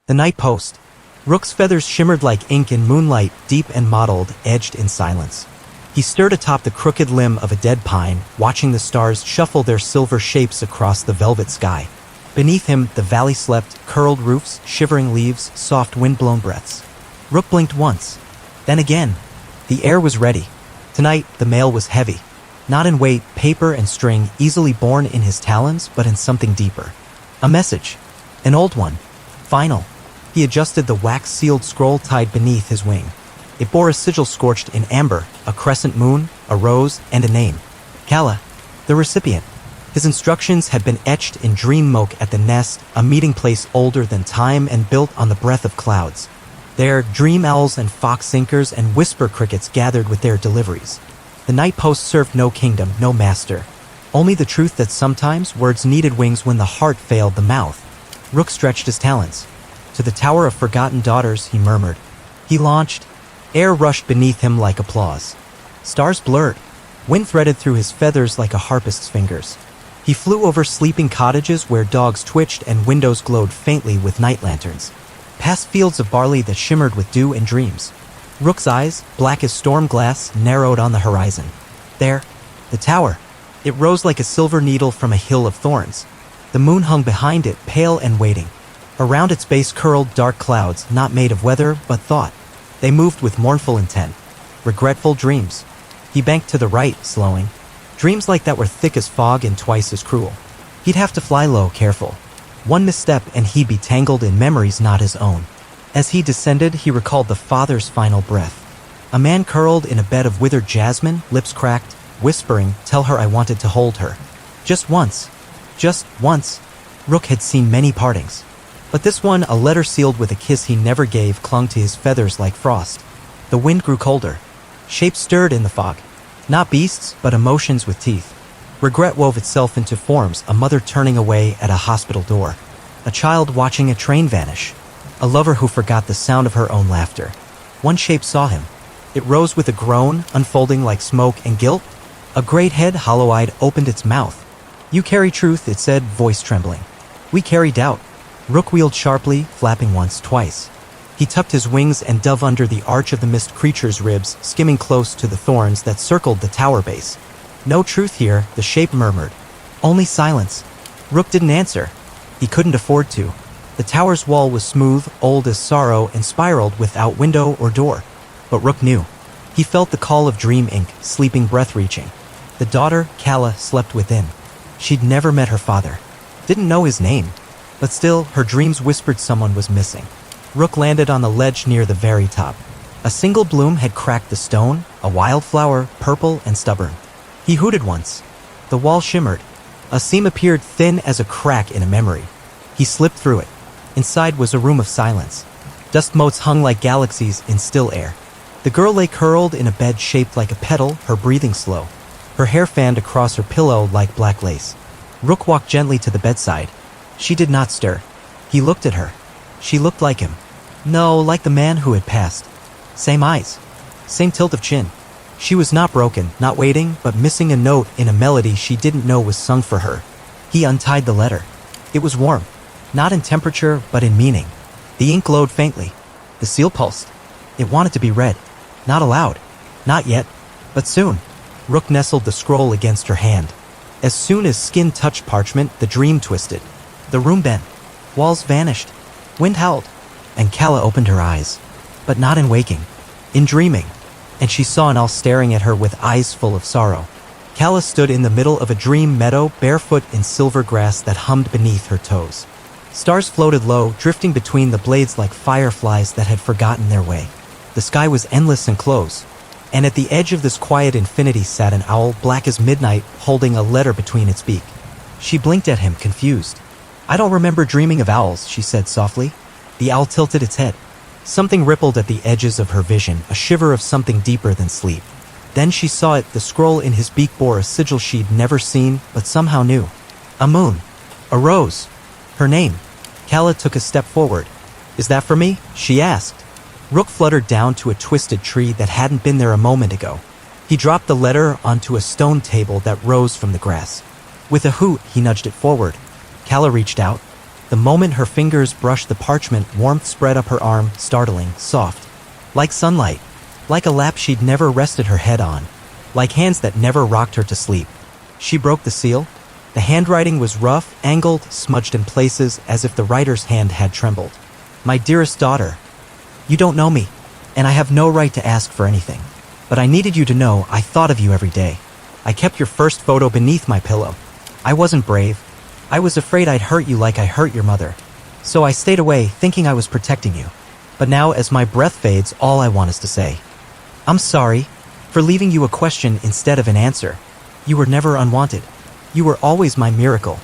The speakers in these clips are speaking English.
The night post. Rook's feathers shimmered like ink in moonlight, deep and mottled, edged in silence. He stirred atop the crooked limb of a dead pine, watching the stars shuffle their silver shapes across the velvet sky. Beneath him, the valley slept, curled roofs, shivering leaves, soft wind-blown breaths. Rook blinked once. Then again. The air was ready. Tonight, the mail was heavy. Not in weight, paper and string, easily borne in his talons, but in something deeper. A message. An old one. Final. He adjusted the wax-sealed scroll tied beneath his wing. It bore a sigil scorched in amber, a crescent moon, a rose, and a name. Kala, the recipient. His instructions had been etched in dream oak at the nest, a meeting place older than time and built on the breath of clouds. There, dream owls and fox sinkers and whisper crickets gathered with their deliveries. The night post served no kingdom, no master. Only the truth that sometimes words needed wings when the heart failed the mouth. Rook stretched his talons. To the tower of forgotten daughters, he murmured. He launched. Air rushed beneath him like applause. Stars blurred. Wind threaded through his feathers like a harpist's fingers. He flew over sleeping cottages where dogs twitched and windows glowed faintly with night lanterns. Past fields of barley that shimmered with dew and dreams. Rook's eyes, black as storm glass, narrowed on the horizon. There, the tower. It rose like a silver needle from a hill of thorns. The moon hung behind it, pale and waiting. Around its base curled dark clouds, not made of weather, but thought. They moved with mournful intent. Regretful dreams. He banked to the right, slowing. Dreams like that were thick as fog and twice as cruel. He'd have to fly low, careful. One misstep and he'd be tangled in memories not his own. As he descended, he recalled the father's final breath. A man curled in a bed of withered jasmine, lips cracked, whispering, "Tell her I wanted to hold her." Just once. Just once. Rook had seen many partings. But this one, a letter sealed with a kiss he never gave, clung to his feathers like frost. The wind grew colder. Shapes stirred in the fog. Not beasts, but emotions with teeth. Regret wove itself into forms, a mother turning away at a hospital door. A child watching a train vanish. A lover who forgot the sound of her own laughter. One shape saw him. It rose with a groan, unfolding like smoke and guilt. A great head, hollow-eyed, opened its mouth. "You carry truth," it said, voice trembling. "We carry doubt." Rook wheeled sharply, flapping once, twice. He tucked his wings and dove under the arch of the mist creature's ribs, skimming close to the thorns that circled the tower base. "No truth here," the shape murmured. "Only silence." Rook didn't answer. He couldn't afford to. The tower's wall was smooth, old as sorrow, and spiraled without window or door. But Rook knew. He felt the call of dream ink, sleeping breath reaching. The daughter, Kala, slept within. She'd never met her father. Didn't know his name. But still, her dreams whispered someone was missing. Rook landed on the ledge near the very top. A single bloom had cracked the stone, a wildflower, purple and stubborn. He hooted once. The wall shimmered. A seam appeared thin as a crack in a memory. He slipped through it. Inside was a room of silence. Dust motes hung like galaxies in still air. The girl lay curled in a bed shaped like a petal, her breathing slow. Her hair fanned across her pillow like black lace. Rook walked gently to the bedside. She did not stir. He looked at her. She looked like him. No, like the man who had passed. Same eyes. Same tilt of chin. She was not broken, not waiting, but missing a note in a melody she didn't know was sung for her. He untied the letter. It was warm. Not in temperature, but in meaning. The ink glowed faintly. The seal pulsed. It wanted to be read. Not aloud. Not yet. But soon. Rook nestled the scroll against her hand. As soon as skin touched parchment, the dream twisted. The room bent. Walls vanished. Wind howled. And Kala opened her eyes. But not in waking. In dreaming. And she saw an owl staring at her with eyes full of sorrow. Kala stood in the middle of a dream meadow, barefoot in silver grass that hummed beneath her toes. Stars floated low, drifting between the blades like fireflies that had forgotten their way. The sky was endless and close. And at the edge of this quiet infinity sat an owl, black as midnight, holding a letter between its beak. She blinked at him, confused. "I don't remember dreaming of owls," she said softly. The owl tilted its head. Something rippled at the edges of her vision, a shiver of something deeper than sleep. Then she saw it. The scroll in his beak bore a sigil she'd never seen, but somehow knew. A moon. A rose. Her name. Kala took a step forward. "Is that for me?" she asked. Rook fluttered down to a twisted tree that hadn't been there a moment ago. He dropped the letter onto a stone table that rose from the grass. With a hoot, he nudged it forward. Kala reached out. The The moment her fingers brushed the parchment, warmth spread up her arm, startling, soft. Like sunlight. Like a lap she'd never rested her head on. Like hands that never rocked her to sleep. She broke the seal. The handwriting was rough, angled, smudged in places as if the writer's hand had trembled. My dearest daughter, you don't know me, and I have no right to ask for anything. But I needed you to know I thought of you every day. I kept your first photo beneath my pillow. I wasn't brave. I was afraid I'd hurt you like I hurt your mother. So I stayed away, thinking I was protecting you. But now, as my breath fades, all I want is to say, I'm sorry for leaving you a question instead of an answer. You were never unwanted. You were always my miracle.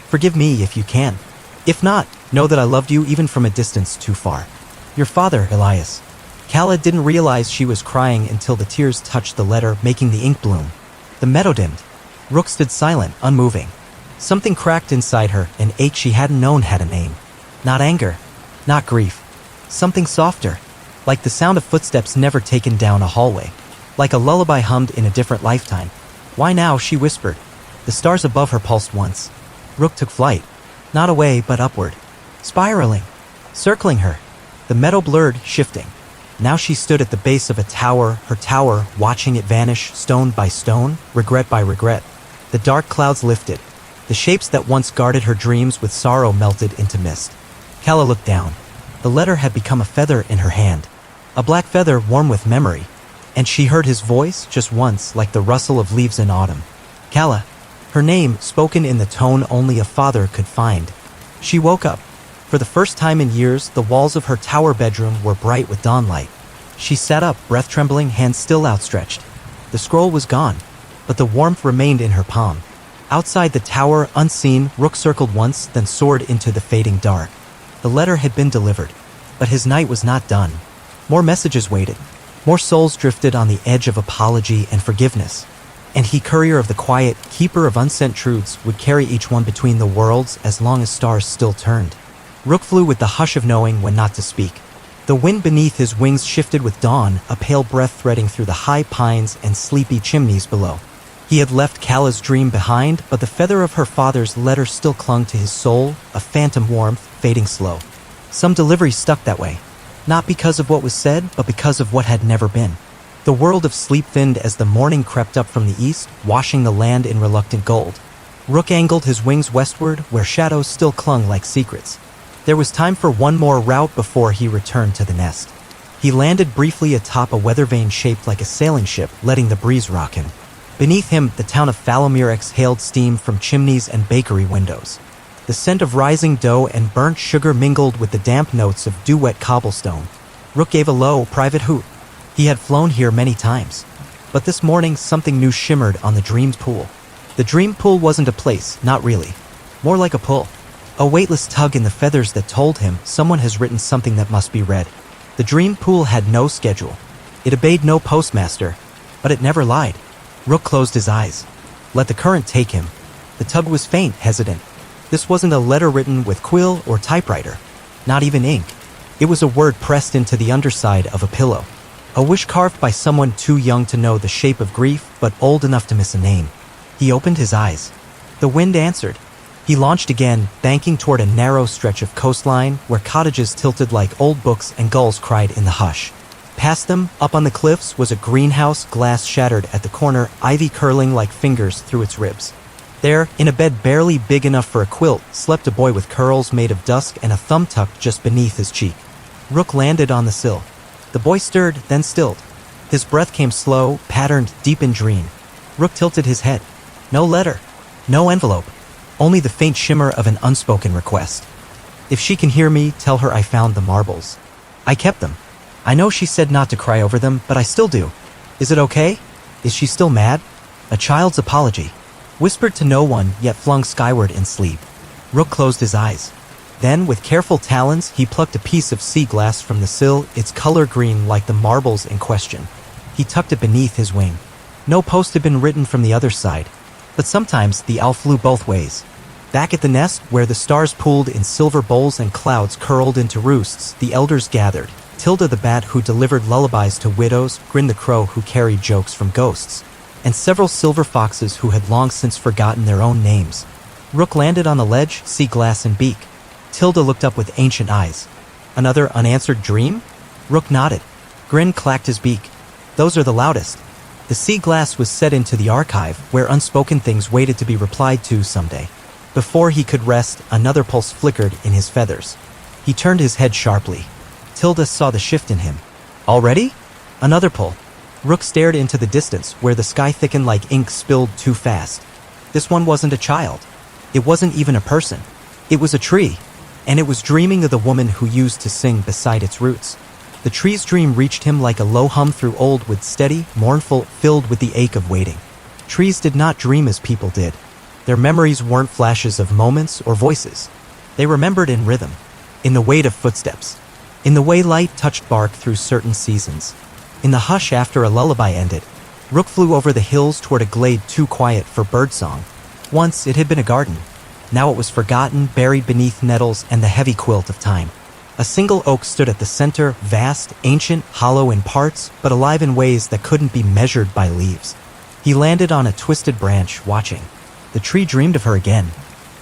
Forgive me if you can. If not, know that I loved you even from a distance too far. Your father, Elias. Calla didn't realize she was crying until the tears touched the letter, making the ink bloom. The meadow dimmed. Rook stood silent, unmoving. Something cracked inside her, an ache she hadn't known had a name. Not anger. Not grief. Something softer. Like the sound of footsteps never taken down a hallway. Like a lullaby hummed in a different lifetime. Why now, she whispered. The stars above her pulsed once. Rook took flight. Not away, but upward. Spiraling. Circling her. The meadow blurred, shifting. Now she stood at the base of a tower, her tower, watching it vanish, stone by stone, regret by regret. The dark clouds lifted. The shapes that once guarded her dreams with sorrow melted into mist. Calla looked down. The letter had become a feather in her hand. A black feather warm with memory. And she heard his voice, just once, like the rustle of leaves in autumn. Calla. Her name, spoken in the tone only a father could find. She woke up. For the first time in years, the walls of her tower bedroom were bright with dawnlight. She sat up, breath trembling, hands still outstretched. The scroll was gone, but the warmth remained in her palm. Outside the tower, unseen, Rook circled once, then soared into the fading dark. The letter had been delivered, but his night was not done. More messages waited. More souls drifted on the edge of apology and forgiveness. And he, courier of the quiet, keeper of unsent truths, would carry each one between the worlds as long as stars still turned. Rook flew with the hush of knowing when not to speak. The wind beneath his wings shifted with dawn, a pale breath threading through the high pines and sleepy chimneys below. He had left Calla's dream behind, but the feather of her father's letter still clung to his soul, a phantom warmth, fading slow. Some delivery stuck that way, not because of what was said, but because of what had never been. The world of sleep thinned as the morning crept up from the east, washing the land in reluctant gold. Rook angled his wings westward, where shadows still clung like secrets. There was time for one more route before he returned to the nest. He landed briefly atop a weather vane shaped like a sailing ship, letting the breeze rock him. Beneath him, the town of Falomir exhaled steam from chimneys and bakery windows. The scent of rising dough and burnt sugar mingled with the damp notes of dew-wet cobblestone. Rook gave a low, private hoot. He had flown here many times. But this morning, something new shimmered on the dreamed pool. The dream pool wasn't a place, not really. More like a pull. A weightless tug in the feathers that told him someone has written something that must be read. The dream pool had no schedule. It obeyed no postmaster, but it never lied. Rook closed his eyes. Let the current take him. The tug was faint, hesitant. This wasn't a letter written with quill or typewriter. Not even ink. It was a word pressed into the underside of a pillow. A wish carved by someone too young to know the shape of grief, but old enough to miss a name. He opened his eyes. The wind answered. He launched again, banking toward a narrow stretch of coastline where cottages tilted like old books and gulls cried in the hush. Past them, up on the cliffs, was a greenhouse, glass shattered at the corner, ivy curling like fingers through its ribs. There, in a bed barely big enough for a quilt, slept a boy with curls made of dusk and a thumb tucked just beneath his cheek. Rook landed on the sill. The boy stirred, then stilled. His breath came slow, patterned, deep in dream. Rook tilted his head. No letter. No envelope. Only the faint shimmer of an unspoken request. If she can hear me, tell her I found the marbles. I kept them. I know she said not to cry over them, but I still do. Is it okay? Is she still mad? A child's apology. Whispered to no one, yet flung skyward in sleep. Rook closed his eyes. Then, with careful talons, he plucked a piece of sea glass from the sill, its color green like the marbles in question. He tucked it beneath his wing. No post had been written from the other side. But sometimes the owl flew both ways. Back at the nest, where the stars pooled in silver bowls and clouds curled into roosts, the elders gathered. Tilda the bat who delivered lullabies to widows, Grin the crow who carried jokes from ghosts, and several silver foxes who had long since forgotten their own names. Rook landed on the ledge, sea glass in beak. Tilda looked up with ancient eyes. Another unanswered dream? Rook nodded. Grin clacked his beak. Those are the loudest. The sea glass was set into the archive, where unspoken things waited to be replied to someday. Before he could rest, another pulse flickered in his feathers. He turned his head sharply. Tilda saw the shift in him. Already? Another pull. Rook stared into the distance, where the sky thickened like ink spilled too fast. This one wasn't a child. It wasn't even a person. It was a tree, and it was dreaming of the woman who used to sing beside its roots. The tree's dream reached him like a low hum through old wood, steady, mournful, filled with the ache of waiting. Trees did not dream as people did. Their memories weren't flashes of moments or voices. They remembered in rhythm, in the weight of footsteps, in the way light touched bark through certain seasons. In the hush after a lullaby ended, Rook flew over the hills toward a glade too quiet for birdsong. Once it had been a garden. Now it was forgotten, buried beneath nettles and the heavy quilt of time. A single oak stood at the center, vast, ancient, hollow in parts, but alive in ways that couldn't be measured by leaves. He landed on a twisted branch, watching. The tree dreamed of her again.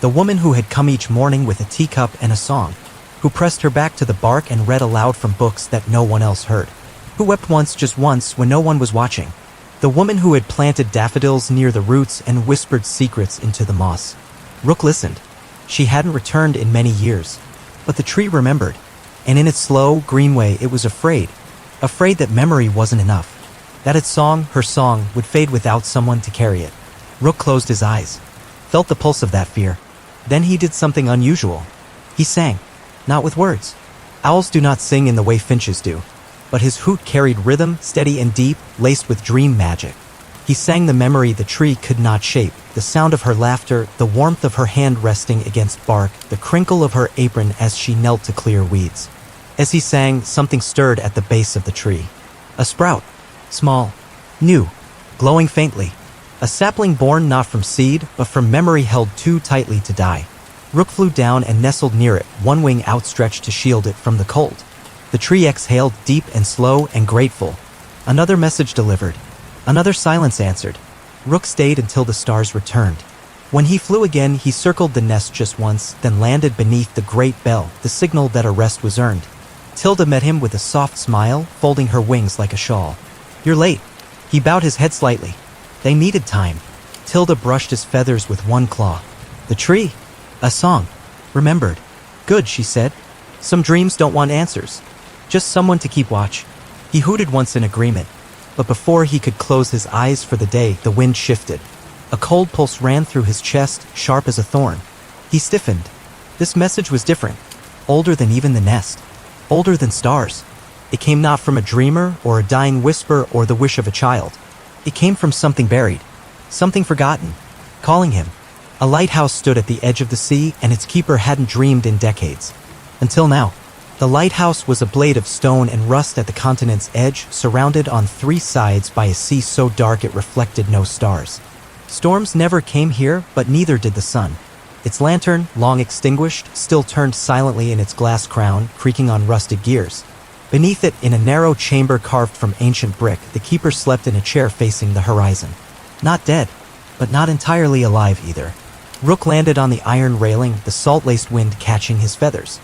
The woman who had come each morning with a teacup and a song, who pressed her back to the bark and read aloud from books that no one else heard, who wept once, just once, when no one was watching. The woman who had planted daffodils near the roots and whispered secrets into the moss. Rook listened. She hadn't returned in many years. But the tree remembered, and in its slow, green way it was afraid that memory wasn't enough, that its song, her song, would fade without someone to carry it. Rook closed his eyes, felt the pulse of that fear. Then he did something unusual. He sang, not with words. Owls do not sing in the way finches do, but his hoot carried rhythm, steady and deep, laced with dream magic. He sang the memory the tree could not shape, the sound of her laughter, the warmth of her hand resting against bark, the crinkle of her apron as she knelt to clear weeds. As he sang, something stirred at the base of the tree. A sprout. Small. New. Glowing faintly. A sapling born not from seed, but from memory held too tightly to die. Rook flew down and nestled near it, one wing outstretched to shield it from the cold. The tree exhaled, deep and slow and grateful. Another message delivered. Another silence answered. Rook stayed until the stars returned. When he flew again, he circled the nest just once, then landed beneath the great bell, the signal that a rest was earned. Tilda met him with a soft smile, folding her wings like a shawl. "You're late." He bowed his head slightly. They needed time. Tilda brushed his feathers with one claw. "The tree. A song. Remembered." "Good," she said. "Some dreams don't want answers. Just someone to keep watch." He hooted once in agreement. But before he could close his eyes for the day, the wind shifted. A cold pulse ran through his chest, sharp as a thorn. He stiffened. This message was different. Older than even the nest. Older than stars. It came not from a dreamer, or a dying whisper, or the wish of a child. It came from something buried. Something forgotten. Calling him. A lighthouse stood at the edge of the sea, and its keeper hadn't dreamed in decades. Until now. The lighthouse was a blade of stone and rust at the continent's edge, surrounded on three sides by a sea so dark it reflected no stars. Storms never came here, but neither did the sun. Its lantern, long extinguished, still turned silently in its glass crown, creaking on rusted gears. Beneath it, in a narrow chamber carved from ancient brick, the keeper slept in a chair facing the horizon. Not dead, but not entirely alive either. Rook landed on the iron railing, the salt-laced wind catching his feathers.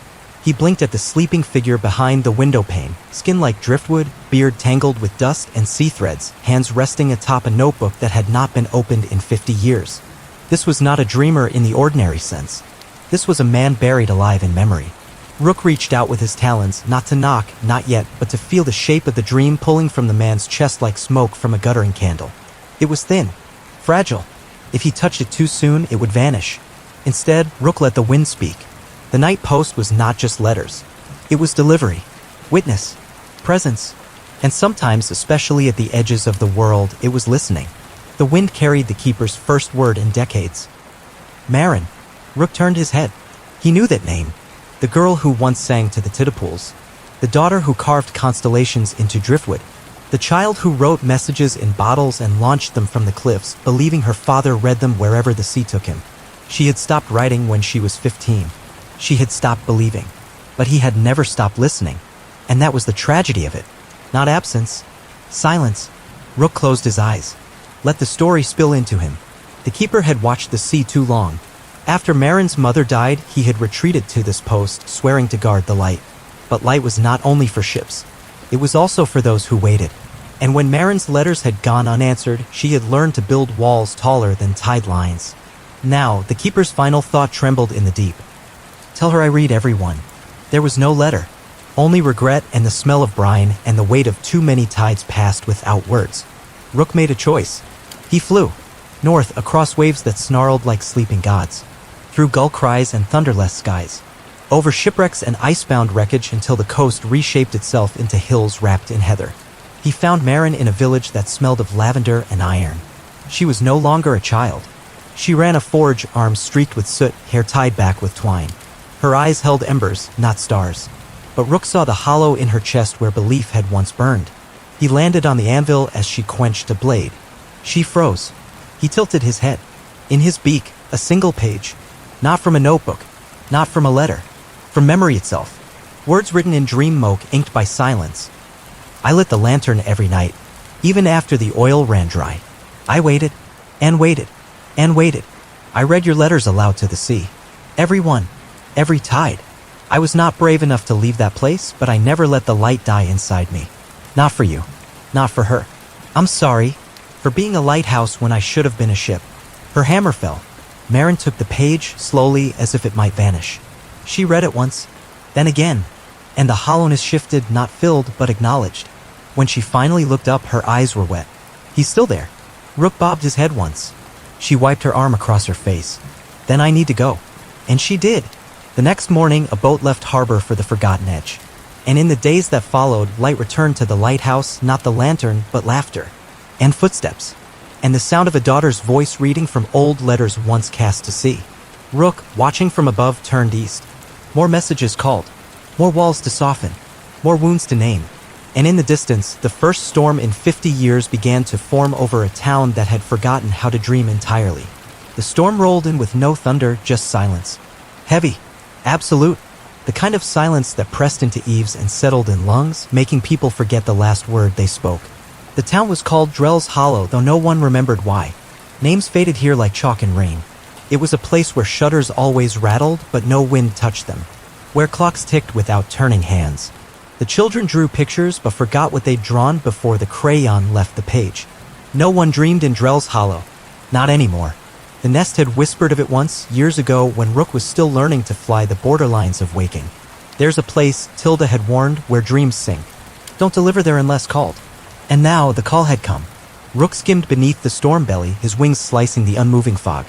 He blinked at the sleeping figure behind the window pane, skin like driftwood, beard tangled with dust and sea threads, hands resting atop a notebook that had not been opened in 50 years. This was not a dreamer in the ordinary sense. This was a man buried alive in memory. Rook reached out with his talons, not to knock, not yet, but to feel the shape of the dream pulling from the man's chest like smoke from a guttering candle. It was thin, fragile. If he touched it too soon, it would vanish. Instead, Rook let the wind speak. The night post was not just letters. It was delivery, witness, presence, and sometimes, especially at the edges of the world, it was listening. The wind carried the keeper's first word in decades. Marin. Rook turned his head. He knew that name. The girl who once sang to the Tidipools. The daughter who carved constellations into driftwood. The child who wrote messages in bottles and launched them from the cliffs, believing her father read them wherever the sea took him. She had stopped writing when she was 15. She had stopped believing. But he had never stopped listening. And that was the tragedy of it. Not absence. Silence. Rook closed his eyes. Let the story spill into him. The keeper had watched the sea too long. After Marin's mother died, he had retreated to this post, swearing to guard the light. But light was not only for ships. It was also for those who waited. And when Marin's letters had gone unanswered, she had learned to build walls taller than tide lines. Now, the keeper's final thought trembled in the deep. Tell her I read every one. There was no letter. Only regret and the smell of brine and the weight of too many tides passed without words. Rook made a choice. He flew. North, across waves that snarled like sleeping gods. Through gull cries and thunderless skies. Over shipwrecks and icebound wreckage until the coast reshaped itself into hills wrapped in heather. He found Marin in a village that smelled of lavender and iron. She was no longer a child. She ran a forge, arms streaked with soot, hair tied back with twine. Her eyes held embers, not stars. But Rook saw the hollow in her chest where belief had once burned. He landed on the anvil as she quenched a blade. She froze. He tilted his head. In his beak, a single page. Not from a notebook. Not from a letter. From memory itself. Words written in dream smoke, inked by silence. I lit the lantern every night, even after the oil ran dry. I waited, and waited, and waited. I read your letters aloud to the sea. Every one. Every tide. I was not brave enough to leave that place, but I never let the light die inside me. Not for you. Not for her. I'm sorry for being a lighthouse when I should have been a ship. Her hammer fell. Marin took the page slowly as if it might vanish. She read it once, then again, and the hollowness shifted, not filled, but acknowledged. When she finally looked up, her eyes were wet. He's still there. Rook bobbed his head once. She wiped her arm across her face. Then I need to go. And she did. The next morning, a boat left harbor for the Forgotten Edge. And in the days that followed, light returned to the lighthouse, not the lantern, but laughter. And footsteps. And the sound of a daughter's voice reading from old letters once cast to sea. Rook, watching from above, turned east. More messages called. More walls to soften. More wounds to name. And in the distance, the first storm in 50 years began to form over a town that had forgotten how to dream entirely. The storm rolled in with no thunder, just silence. Heavy. Absolute. The kind of silence that pressed into eaves and settled in lungs, making people forget the last word they spoke. The town was called Drell's Hollow, though no one remembered why. Names faded here like chalk and rain. It was a place where shutters always rattled, but no wind touched them. Where clocks ticked without turning hands. The children drew pictures but forgot what they'd drawn before the crayon left the page. No one dreamed in Drell's Hollow. Not anymore. The nest had whispered of it once, years ago, when Rook was still learning to fly the borderlines of waking. There's a place, Tilda had warned, where dreams sink. Don't deliver there unless called. And now the call had come. Rook skimmed beneath the storm belly, his wings slicing the unmoving fog.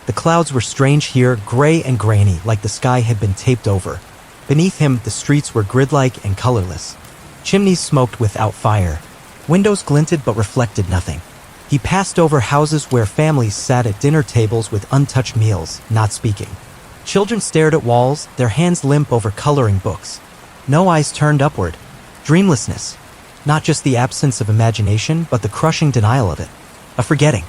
The clouds were strange here, gray and grainy, like the sky had been taped over. Beneath him, the streets were grid-like and colorless. Chimneys smoked without fire. Windows glinted but reflected nothing. He passed over houses where families sat at dinner tables with untouched meals, not speaking. Children stared at walls, their hands limp over coloring books. No eyes turned upward. Dreamlessness. Not just the absence of imagination, but the crushing denial of it. A forgetting.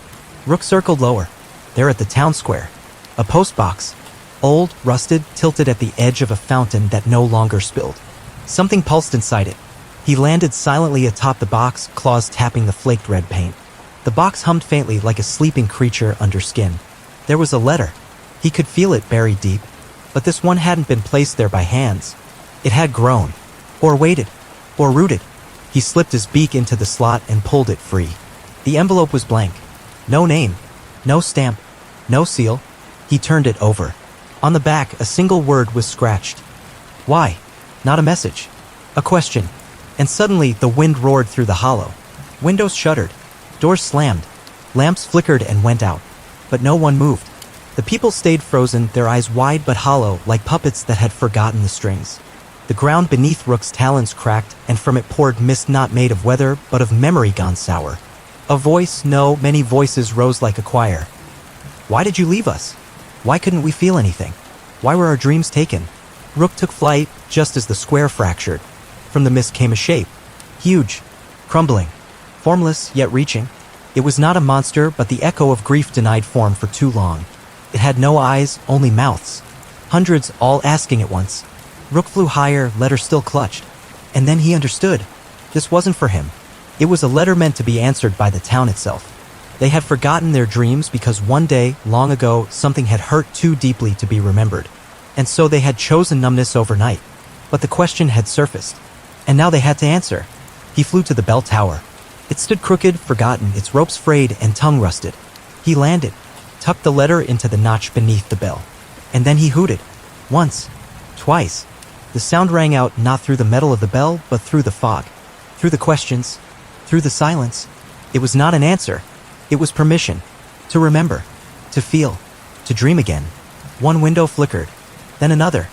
Rook circled lower. There at the town square. A postbox. Old, rusted, tilted at the edge of a fountain that no longer spilled. Something pulsed inside it. He landed silently atop the box, claws tapping the flaked red paint. The box hummed faintly like a sleeping creature under skin. There was a letter. He could feel it buried deep. But this one hadn't been placed there by hands. It had grown. Or waited. Or rooted. He slipped his beak into the slot and pulled it free. The envelope was blank. No name. No stamp. No seal. He turned it over. On the back, a single word was scratched. Why? Not a message. A question. And suddenly, the wind roared through the hollow. Windows shuttered. Doors slammed. Lamps flickered and went out. But no one moved. The people stayed frozen, their eyes wide but hollow, like puppets that had forgotten the strings. The ground beneath Rook's talons cracked, and from it poured mist not made of weather, but of memory gone sour. A voice, no, many voices rose like a choir. Why did you leave us? Why couldn't we feel anything? Why were our dreams taken? Rook took flight, just as the square fractured. From the mist came a shape. Huge. Crumbling. Formless, yet reaching. It was not a monster, but the echo of grief denied form for too long. It had no eyes, only mouths. Hundreds, all asking at once. Rook flew higher, letter still clutched. And then he understood. This wasn't for him. It was a letter meant to be answered by the town itself. They had forgotten their dreams because one day, long ago, something had hurt too deeply to be remembered. And so they had chosen numbness overnight. But the question had surfaced. And now they had to answer. He flew to the bell tower. It stood crooked, forgotten, its ropes frayed and tongue rusted. He landed, tucked the letter into the notch beneath the bell. And then he hooted. Once. Twice. The sound rang out not through the metal of the bell, but through the fog. Through the questions. Through the silence. It was not an answer. It was permission. To remember. To feel. To dream again. One window flickered. Then another.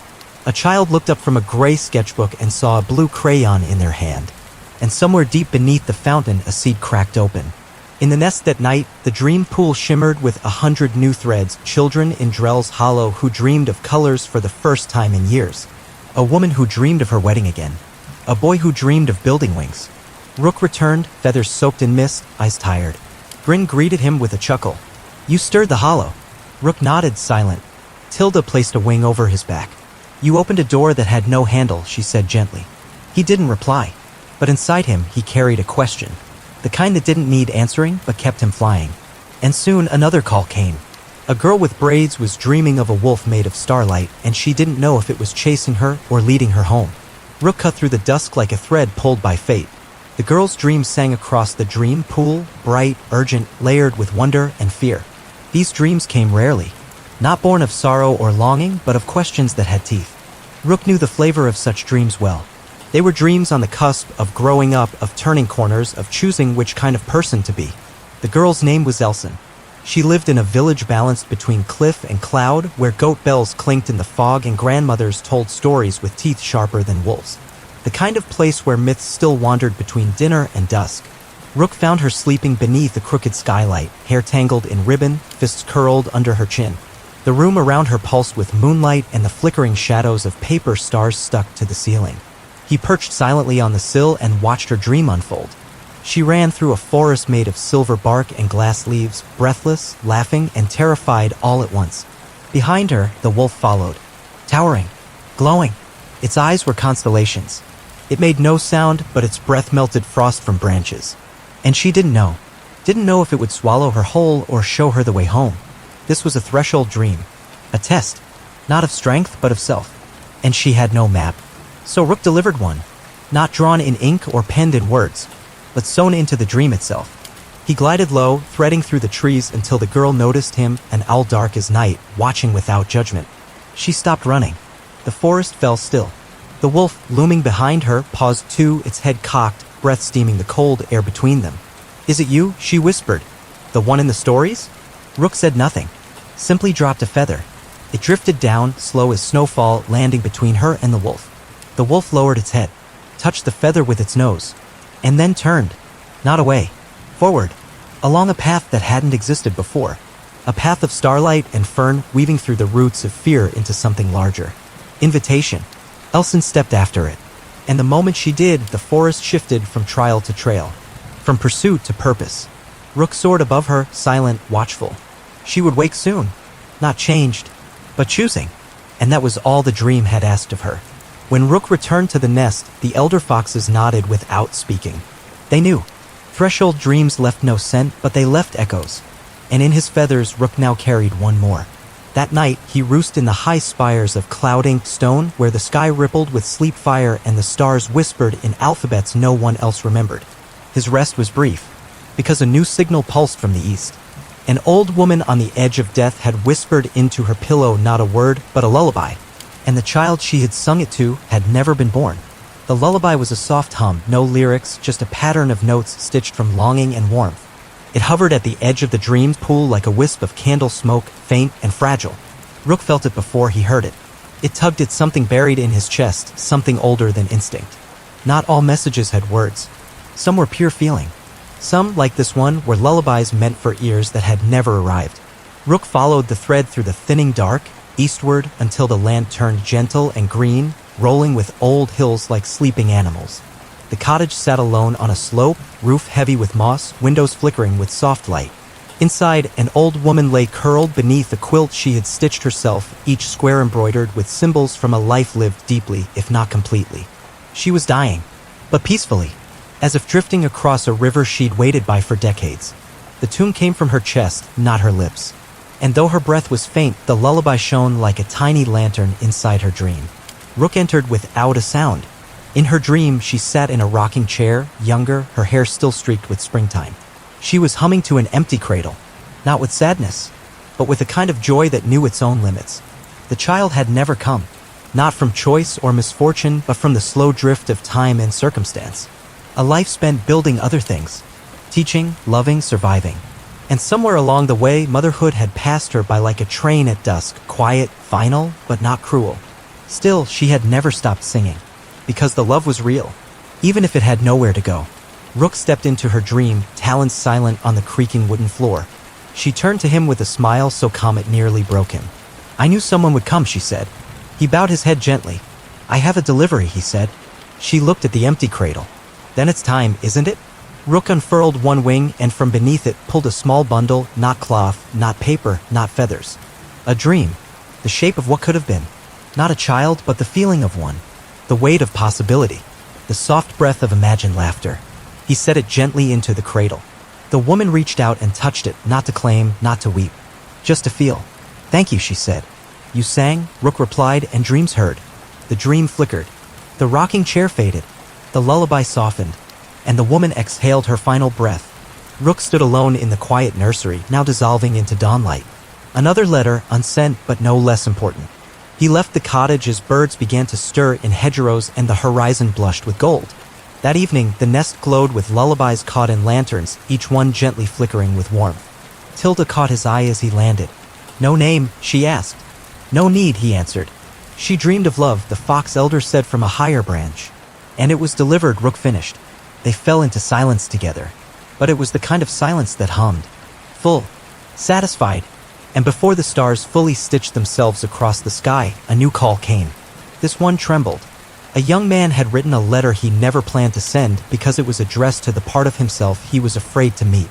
A child looked up from a gray sketchbook and saw a blue crayon in their hand. And somewhere deep beneath the fountain a seed cracked open. In the nest that night, the dream pool shimmered with 100 new threads, children in Drell's Hollow who dreamed of colors for the first time in years. A woman who dreamed of her wedding again. A boy who dreamed of building wings. Rook returned, feathers soaked in mist, eyes tired. Grin greeted him with a chuckle. You stirred the hollow. Rook nodded, silent. Tilda placed a wing over his back. You opened a door that had no handle, she said gently. He didn't reply. But inside him, he carried a question. The kind that didn't need answering, but kept him flying. And soon another call came. A girl with braids was dreaming of a wolf made of starlight, and she didn't know if it was chasing her or leading her home. Rook cut through the dusk like a thread pulled by fate. The girl's dream sang across the dream pool, bright, urgent, layered with wonder and fear. These dreams came rarely. Not born of sorrow or longing, but of questions that had teeth. Rook knew the flavor of such dreams well. They were dreams on the cusp of growing up, of turning corners, of choosing which kind of person to be. The girl's name was Elson. She lived in a village balanced between cliff and cloud, where goat bells clinked in the fog and grandmothers told stories with teeth sharper than wolves. The kind of place where myths still wandered between dinner and dusk. Rook found her sleeping beneath a crooked skylight, hair tangled in ribbon, fists curled under her chin. The room around her pulsed with moonlight and the flickering shadows of paper stars stuck to the ceiling. He perched silently on the sill and watched her dream unfold. She ran through a forest made of silver bark and glass leaves, breathless, laughing, and terrified all at once. Behind her, the wolf followed, towering, glowing. Its eyes were constellations. It made no sound, but its breath melted frost from branches. And she didn't know if it would swallow her whole or show her the way home. This was a threshold dream, a test, not of strength, but of self. And she had no map. So Rook delivered one, not drawn in ink or penned in words, but sewn into the dream itself. He glided low, threading through the trees until the girl noticed him, an owl dark as night, watching without judgment. She stopped running. The forest fell still. The wolf, looming behind her, paused too, its head cocked, breath steaming the cold air between them. Is it you? She whispered. The one in the stories? Rook said nothing, simply dropped a feather. It drifted down, slow as snowfall, landing between her and the wolf. The wolf lowered its head, touched the feather with its nose, and then turned, not away, forward, along a path that hadn't existed before. A path of starlight and fern weaving through the roots of fear into something larger. Invitation. Elson stepped after it. And the moment she did, the forest shifted from trial to trail, from pursuit to purpose. Rook soared above her, silent, watchful. She would wake soon, not changed, but choosing. And that was all the dream had asked of her. When Rook returned to the nest, the elder foxes nodded without speaking. They knew. Threshold dreams left no scent, but they left echoes. And in his feathers, Rook now carried one more. That night, he roosted in the high spires of cloud-inked stone, where the sky rippled with sleep fire and the stars whispered in alphabets no one else remembered. His rest was brief, because a new signal pulsed from the east. An old woman on the edge of death had whispered into her pillow not a word, but a lullaby. And the child she had sung it to had never been born. The lullaby was a soft hum, no lyrics, just a pattern of notes stitched from longing and warmth. It hovered at the edge of the dream pool like a wisp of candle smoke, faint and fragile. Rook felt it before he heard it. It tugged at something buried in his chest, something older than instinct. Not all messages had words. Some were pure feeling. Some, like this one, were lullabies meant for ears that had never arrived. Rook followed the thread through the thinning dark, eastward until the land turned gentle and green, rolling with old hills like sleeping animals. The cottage sat alone on a slope, roof heavy with moss, windows flickering with soft light. Inside, an old woman lay curled beneath a quilt she had stitched herself, each square embroidered with symbols from a life lived deeply, if not completely. She was dying, but peacefully, as if drifting across a river she'd waited by for decades. The tune came from her chest, not her lips. And though her breath was faint, the lullaby shone like a tiny lantern inside her dream. Rook entered without a sound. In her dream, she sat in a rocking chair, younger, her hair still streaked with springtime. She was humming to an empty cradle, not with sadness, but with a kind of joy that knew its own limits. The child had never come, not from choice or misfortune, but from the slow drift of time and circumstance. A life spent building other things, teaching, loving, surviving. And somewhere along the way, motherhood had passed her by like a train at dusk, quiet, final, but not cruel. Still, she had never stopped singing, because the love was real, even if it had nowhere to go. Rook stepped into her dream, talons silent on the creaking wooden floor. She turned to him with a smile so calm it nearly broke him. "I knew someone would come," she said. He bowed his head gently. "I have a delivery," he said. She looked at the empty cradle. "Then it's time, isn't it?" Rook unfurled one wing and from beneath it pulled a small bundle, not cloth, not paper, not feathers. A dream, the shape of what could have been. Not a child, but the feeling of one. The weight of possibility. The soft breath of imagined laughter. He set it gently into the cradle. The woman reached out and touched it, not to claim, not to weep. Just to feel. "Thank you," she said. "You sang," Rook replied, and dreams heard. The dream flickered. The rocking chair faded. The lullaby softened. And the woman exhaled her final breath. Rook stood alone in the quiet nursery, now dissolving into dawnlight. Another letter, unsent but no less important. He left the cottage as birds began to stir in hedgerows and the horizon blushed with gold. That evening, the nest glowed with lullabies caught in lanterns, each one gently flickering with warmth. Tilda caught his eye as he landed. "No name?" she asked. "No need," he answered. She dreamed of love, the fox elder said from a higher branch. And it was delivered, Rook finished. They fell into silence together. But it was the kind of silence that hummed. Full. Satisfied. And before the stars fully stitched themselves across the sky, a new call came. This one trembled. A young man had written a letter he never planned to send because it was addressed to the part of himself he was afraid to meet.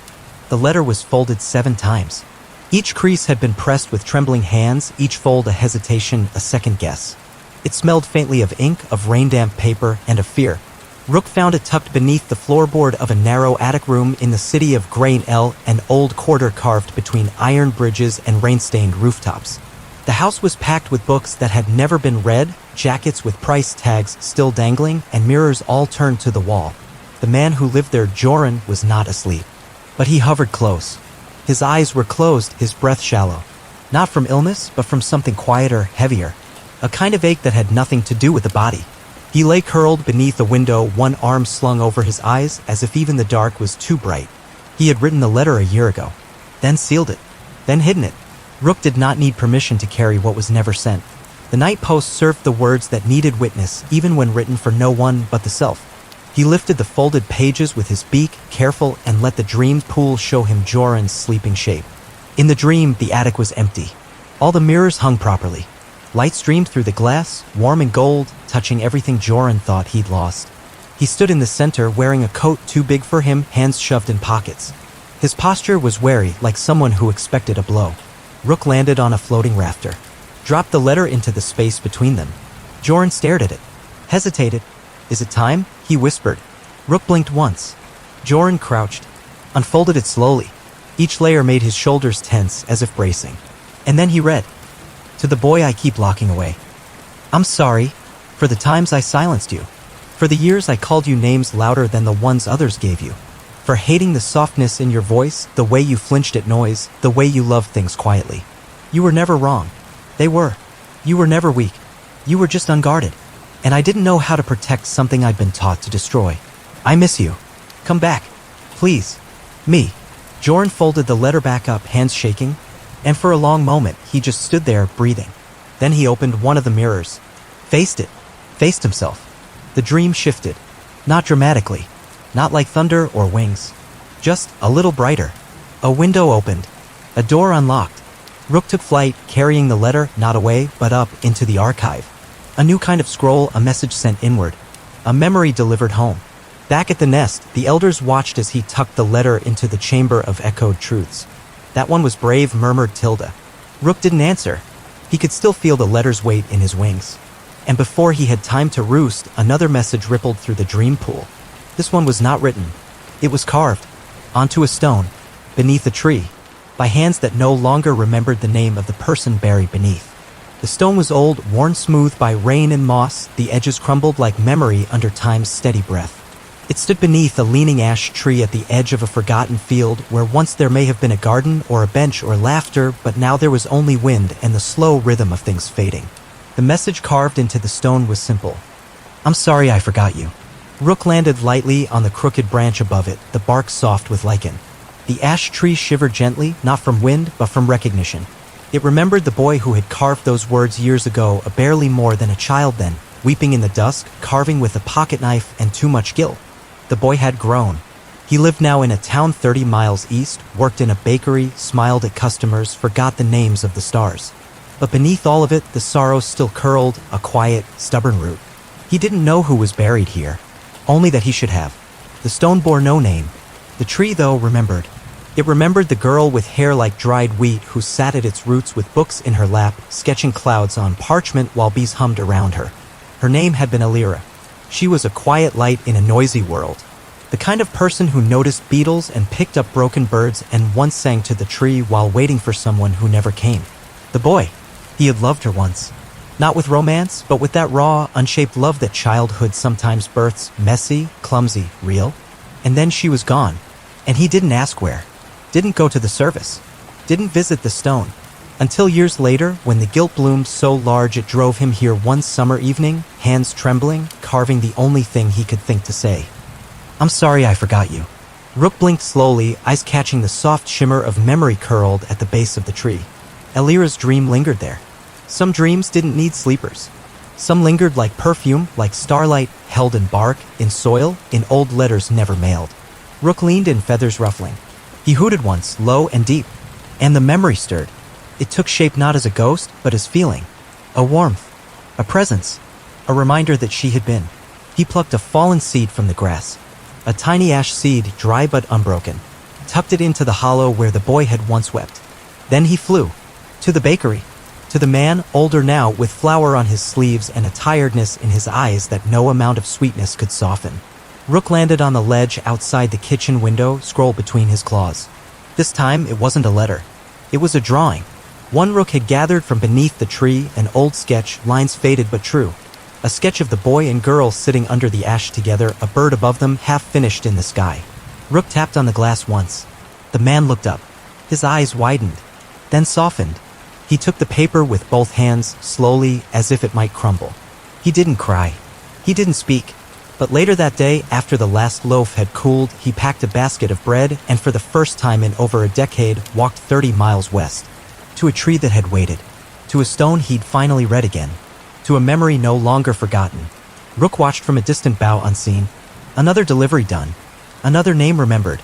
The letter was folded 7 times. Each crease had been pressed with trembling hands, each fold a hesitation, a second guess. It smelled faintly of ink, of rain-damp paper, and of fear. Rook found it tucked beneath the floorboard of a narrow attic room in the city of Grain L, an old quarter carved between iron bridges and rain-stained rooftops. The house was packed with books that had never been read, jackets with price tags still dangling, and mirrors all turned to the wall. The man who lived there, Joran, was not asleep. But he hovered close. His eyes were closed, his breath shallow. Not from illness, but from something quieter, heavier. A kind of ache that had nothing to do with the body. He lay curled beneath a window, one arm slung over his eyes, as if even the dark was too bright. He had written the letter a year ago. Then sealed it. Then hidden it. Rook did not need permission to carry what was never sent. The night post served the words that needed witness, even when written for no one but the self. He lifted the folded pages with his beak, careful, and let the dream pool show him Joran's sleeping shape. In the dream, the attic was empty. All the mirrors hung properly. Light streamed through the glass, warm and gold, touching everything Joran thought he'd lost. He stood in the center, wearing a coat too big for him, hands shoved in pockets. His posture was wary, like someone who expected a blow. Rook landed on a floating rafter. Dropped the letter into the space between them. Joran stared at it. Hesitated. "Is it time?" he whispered. Rook blinked once. Joran crouched. Unfolded it slowly. Each layer made his shoulders tense, as if bracing. And then he read. "To the boy I keep locking away. I'm sorry for the times I silenced you. For the years I called you names louder than the ones others gave you. For hating the softness in your voice, the way you flinched at noise, the way you loved things quietly. You were never wrong. They were. You were never weak. You were just unguarded. And I didn't know how to protect something I'd been taught to destroy. I miss you. Come back. Please. Me." Joran folded the letter back up, hands shaking. And for a long moment, he just stood there, breathing. Then he opened one of the mirrors. Faced it. Faced himself. The dream shifted. Not dramatically. Not like thunder or wings. Just a little brighter. A window opened. A door unlocked. Rook took flight, carrying the letter, not away, but up, into the archive. A new kind of scroll, a message sent inward. A memory delivered home. Back at the nest, the elders watched as he tucked the letter into the chamber of echoed truths. "That one was brave," murmured Tilda. Rook didn't answer. He could still feel the letter's weight in his wings. And before he had time to roost, another message rippled through the dream pool. This one was not written. It was carved. Onto a stone. beneath a tree, by hands that no longer remembered the name of the person buried beneath. The stone was old, worn smooth by rain and moss, the edges crumbled like memory under time's steady breath. It stood beneath a leaning ash tree at the edge of a forgotten field where once there may have been a garden or a bench or laughter, but now there was only wind and the slow rhythm of things fading. The message carved into the stone was simple. I'm sorry I forgot you. Rook landed lightly on the crooked branch above it, the bark soft with lichen. The ash tree shivered gently, not from wind, but from recognition. It remembered the boy who had carved those words years ago, a barely more than a child then, weeping in the dusk, carving with a pocket knife and too much guilt. The boy had grown. He lived now in a town 30 miles east, worked in a bakery, smiled at customers, forgot the names of the stars. But beneath all of it, the sorrow still curled, a quiet, stubborn root. He didn't know who was buried here, only that he should have. The stone bore no name. The tree, though, remembered. It remembered the girl with hair like dried wheat who sat at its roots with books in her lap, sketching clouds on parchment while bees hummed around her. Her name had been Alira. She was a quiet light in a noisy world. The kind of person who noticed beetles and picked up broken birds and once sang to the tree while waiting for someone who never came. The boy. He had loved her once. Not with romance, but with that raw, unshaped love that childhood sometimes births, messy, clumsy, real. And then she was gone. And he didn't ask where. Didn't go to the service. Didn't visit the stone. Until years later, when the guilt bloomed so large it drove him here one summer evening, hands trembling, carving the only thing he could think to say. I'm sorry I forgot you. Rook blinked slowly, eyes catching the soft shimmer of memory curled at the base of the tree. Alira's dream lingered there. Some dreams didn't need sleepers. Some lingered like perfume, like starlight, held in bark, in soil, in old letters never mailed. Rook leaned in, feathers ruffling. He hooted once, low and deep. And the memory stirred. It took shape not as a ghost, but as feeling. A warmth. A presence. A reminder that she had been. He plucked a fallen seed from the grass. A tiny ash seed, dry but unbroken. Tucked it into the hollow where the boy had once wept. Then he flew. To the bakery. To the man, older now, with flour on his sleeves and a tiredness in his eyes that no amount of sweetness could soften. Rook landed on the ledge outside the kitchen window, scroll between his claws. This time, it wasn't a letter. It was a drawing. One Rook had gathered from beneath the tree, an old sketch, lines faded but true. A sketch of the boy and girl sitting under the ash together, a bird above them, half finished in the sky. Rook tapped on the glass once. The man looked up. His eyes widened, then softened. He took the paper with both hands, slowly, as if it might crumble. He didn't cry. He didn't speak. But later that day, after the last loaf had cooled, he packed a basket of bread and for the first time in over a decade, walked 30 miles west. To a tree that had waited. To a stone he'd finally read again. To a memory no longer forgotten. Rook watched from a distant bough unseen. Another delivery done. Another name remembered.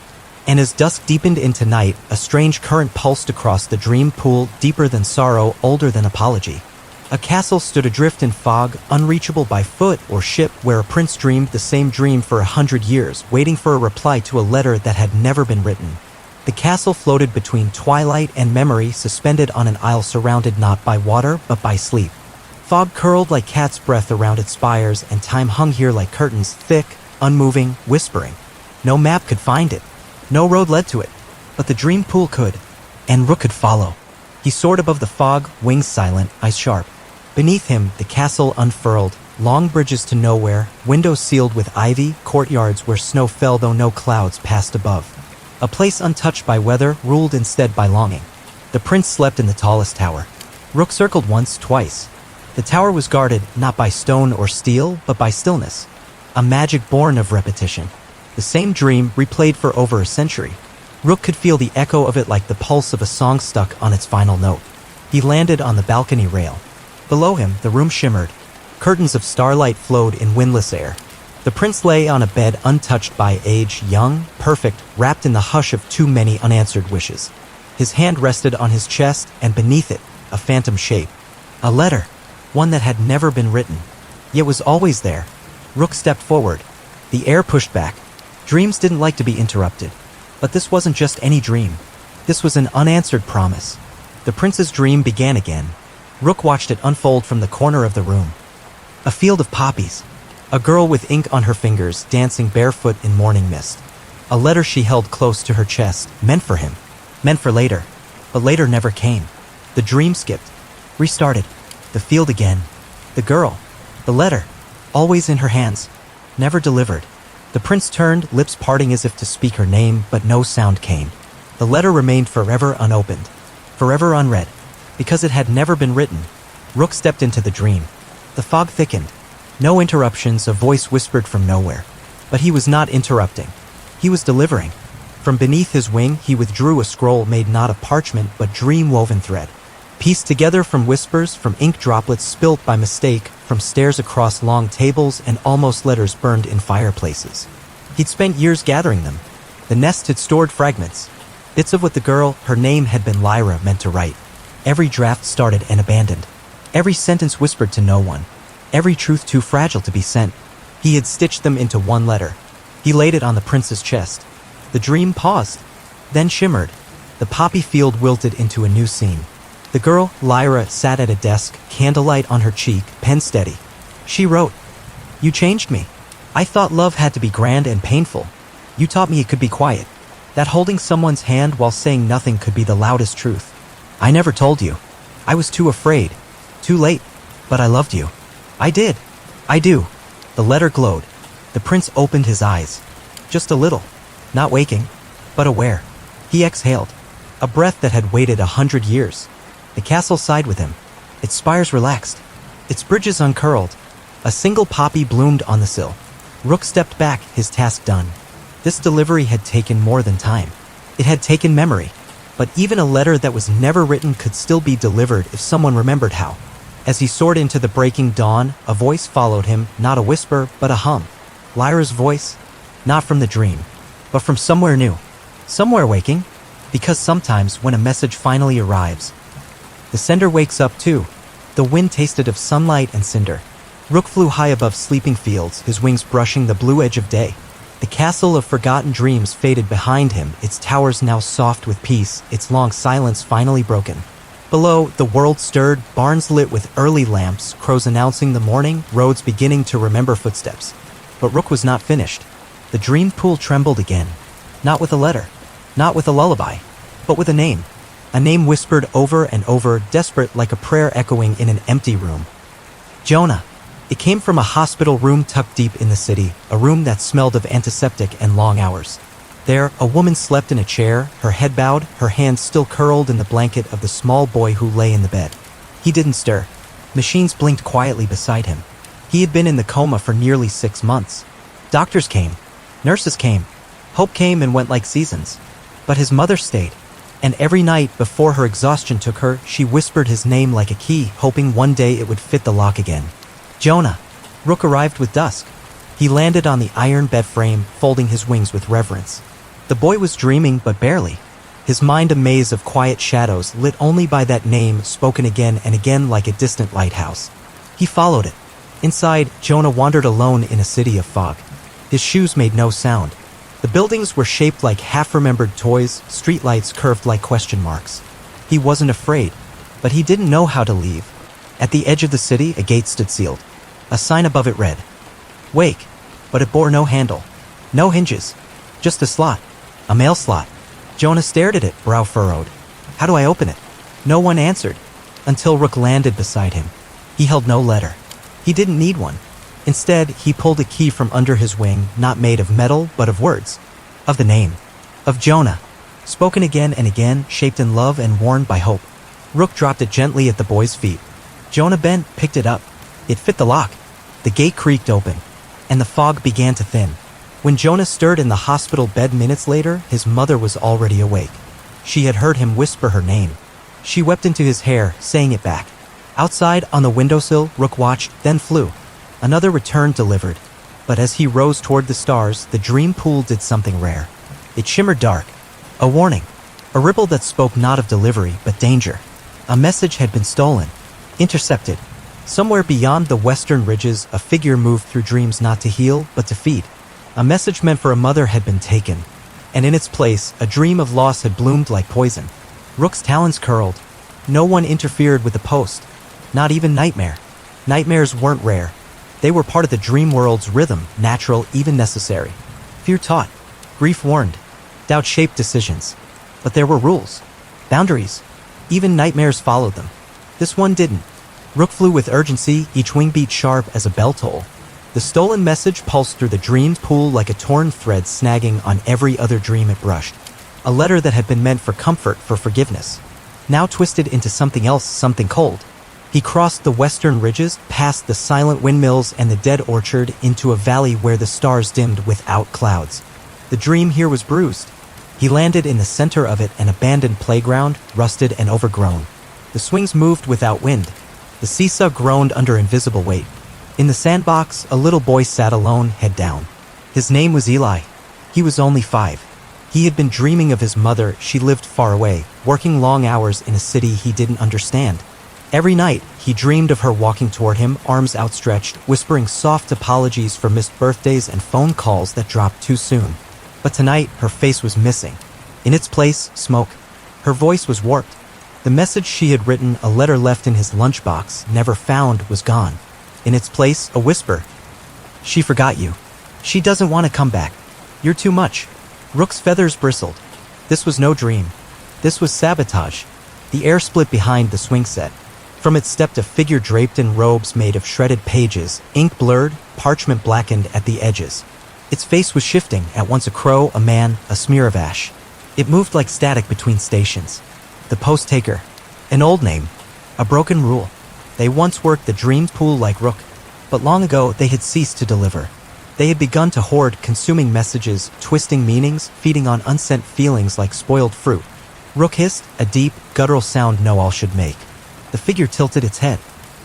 And as dusk deepened into night, a strange current pulsed across the dream pool, deeper than sorrow, older than apology. A castle stood adrift in fog, unreachable by foot or ship, where a prince dreamed the same dream for 100 years, waiting for a reply to a letter that had never been written. The castle floated between twilight and memory, suspended on an isle surrounded not by water, but by sleep. Fog curled like cat's breath around its spires, and time hung here like curtains, thick, unmoving, whispering. No map could find it. No road led to it. But the dream pool could. And Rook could follow. He soared above the fog, wings silent, eyes sharp. Beneath him, the castle unfurled, long bridges to nowhere, windows sealed with ivy, courtyards where snow fell though no clouds passed above. A place untouched by weather, ruled instead by longing. The prince slept in the tallest tower. Rook circled once, twice. The tower was guarded, not by stone or steel, but by stillness. A magic born of repetition. The same dream, replayed for over a century. Rook could feel the echo of it like the pulse of a song stuck on its final note. He landed on the balcony rail. Below him, the room shimmered. Curtains of starlight flowed in windless air. The prince lay on a bed untouched by age, young, perfect, wrapped in the hush of too many unanswered wishes. His hand rested on his chest, and beneath it, a phantom shape. A letter. One that had never been written. Yet was always there. Rook stepped forward. The air pushed back. Dreams didn't like to be interrupted. But this wasn't just any dream. This was an unanswered promise. The prince's dream began again. Rook watched it unfold from the corner of the room. A field of poppies. A girl with ink on her fingers, dancing barefoot in morning mist. A letter she held close to her chest, meant for him. Meant for later. But later never came. The dream skipped. Restarted. The field again. The girl. The letter. Always in her hands. Never delivered. The prince turned, lips parting as if to speak her name, but no sound came. The letter remained forever unopened. Forever unread. Because it had never been written. Rook stepped into the dream. The fog thickened. No interruptions, a voice whispered from nowhere. But he was not interrupting. He was delivering. From beneath his wing, he withdrew a scroll made not of parchment, but dream-woven thread. Pieced together from whispers, from ink droplets spilt by mistake, from stares across long tables and almost letters burned in fireplaces. He'd spent years gathering them. The nest had stored fragments. Bits of what the girl, her name had been Lyra, meant to write. Every draft started and abandoned. Every sentence whispered to no one. Every truth too fragile to be sent. He had stitched them into one letter. He laid it on the prince's chest. The dream paused, then shimmered. The poppy field wilted into a new scene. The girl, Lyra, sat at a desk, candlelight on her cheek, pen steady. She wrote, "You changed me. I thought love had to be grand and painful. You taught me it could be quiet. That holding someone's hand while saying nothing could be the loudest truth. I never told you. I was too afraid. Too late. But I loved you. I did. I do." The letter glowed. The prince opened his eyes. Just a little. Not waking, but aware. He exhaled. A breath that had waited 100 years. The castle sighed with him. Its spires relaxed. Its bridges uncurled. A single poppy bloomed on the sill. Rook stepped back, his task done. This delivery had taken more than time. It had taken memory. But even a letter that was never written could still be delivered if someone remembered how. As he soared into the breaking dawn, a voice followed him, not a whisper, but a hum. Lyra's voice, not from the dream, but from somewhere new. Somewhere waking. Because sometimes when a message finally arrives, the sender wakes up too. The wind tasted of sunlight and cinder. Rook flew high above sleeping fields, his wings brushing the blue edge of day. The castle of forgotten dreams faded behind him, its towers now soft with peace, its long silence finally broken. Below, the world stirred, barns lit with early lamps, crows announcing the morning, roads beginning to remember footsteps. But Rook was not finished. The dream pool trembled again. Not with a letter. Not with a lullaby. But with a name. A name whispered over and over, desperate like a prayer echoing in an empty room. Jonah. It came from a hospital room tucked deep in the city, a room that smelled of antiseptic and long hours. There, a woman slept in a chair, her head bowed, her hands still curled in the blanket of the small boy who lay in the bed. He didn't stir. Machines blinked quietly beside him. He had been in the coma for nearly 6 months. Doctors came. Nurses came. Hope came and went like seasons. But his mother stayed. And every night, before her exhaustion took her, she whispered his name like a key, hoping one day it would fit the lock again. Jonah. Rook arrived with dusk. He landed on the iron bed frame, folding his wings with reverence. The boy was dreaming, but barely. His mind a maze of quiet shadows, lit only by that name, spoken again and again like a distant lighthouse. He followed it. Inside, Jonah wandered alone in a city of fog. His shoes made no sound. The buildings were shaped like half-remembered toys, streetlights curved like question marks. He wasn't afraid, but he didn't know how to leave. At the edge of the city, a gate stood sealed. A sign above it read, "Wake," but it bore no handle. No hinges. Just a slot. A mail slot. Jonah stared at it, brow furrowed. How do I open it? No one answered. Until Rook landed beside him. He held no letter. He didn't need one. Instead, he pulled a key from under his wing, not made of metal, but of words. Of the name. Of Jonah. Spoken again and again, shaped in love and worn by hope. Rook dropped it gently at the boy's feet. Jonah bent, picked it up. It fit the lock. The gate creaked open, and the fog began to thin. When Jonah stirred in the hospital bed minutes later, his mother was already awake. She had heard him whisper her name. She wept into his hair, saying it back. Outside, on the windowsill, Rook watched, then flew. Another return delivered. But as he rose toward the stars, the dream pool did something rare. It shimmered dark. A warning. A ripple that spoke not of delivery, but danger. A message had been stolen. Intercepted. Somewhere beyond the western ridges, a figure moved through dreams not to heal, but to feed. A message meant for a mother had been taken. And in its place, a dream of loss had bloomed like poison. Rook's talons curled. No one interfered with the post. Not even Nightmare. Nightmares weren't rare. They were part of the dream world's rhythm, natural, even necessary. Fear taught. Grief warned. Doubt shaped decisions. But there were rules. Boundaries. Even nightmares followed them. This one didn't. Rook flew with urgency, each wing beat sharp as a bell toll. The stolen message pulsed through the dream pool like a torn thread snagging on every other dream it brushed. A letter that had been meant for comfort, for forgiveness. Now twisted into something else, something cold. He crossed the western ridges, past the silent windmills and the dead orchard, into a valley where the stars dimmed without clouds. The dream here was bruised. He landed in the center of it, an abandoned playground, rusted and overgrown. The swings moved without wind. The seesaw groaned under invisible weight. In the sandbox, a little boy sat alone, head down. His name was Eli. He was only 5. He had been dreaming of his mother. She lived far away, working long hours in a city he didn't understand. Every night, he dreamed of her walking toward him, arms outstretched, whispering soft apologies for missed birthdays and phone calls that dropped too soon. But tonight, her face was missing. In its place, smoke. Her voice was warped. The message she had written, a letter left in his lunchbox, never found, was gone. In its place, a whisper. She forgot you. She doesn't want to come back. You're too much. Rook's feathers bristled. This was no dream. This was sabotage. The air split behind the swing set. From it stepped a figure draped in robes made of shredded pages, ink blurred, parchment blackened at the edges. Its face was shifting, at once a crow, a man, a smear of ash. It moved like static between stations. The post taker. An old name. A broken rule. They once worked the dream pool like Rook, but long ago they had ceased to deliver. They had begun to hoard, consuming messages, twisting meanings, feeding on unsent feelings like spoiled fruit. Rook hissed, a deep, guttural sound no all should make. The figure tilted its head.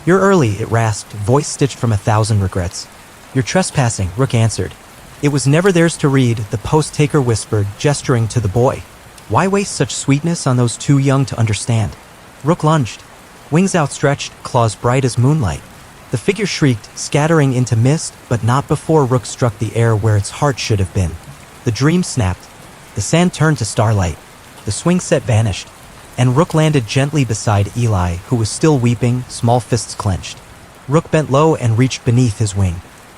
You're early, it rasped, voice stitched from 1,000 regrets. You're trespassing, Rook answered. It was never theirs to read, the post-taker whispered, gesturing to the boy. Why waste such sweetness on those too young to understand? Rook lunged. Wings outstretched, claws bright as moonlight. The figure shrieked, scattering into mist, but not before Rook struck the air where its heart should have been. The dream snapped. The sand turned to starlight. The swing set vanished. And Rook landed gently beside Eli, who was still weeping, small fists clenched. Rook bent low and reached beneath his wing.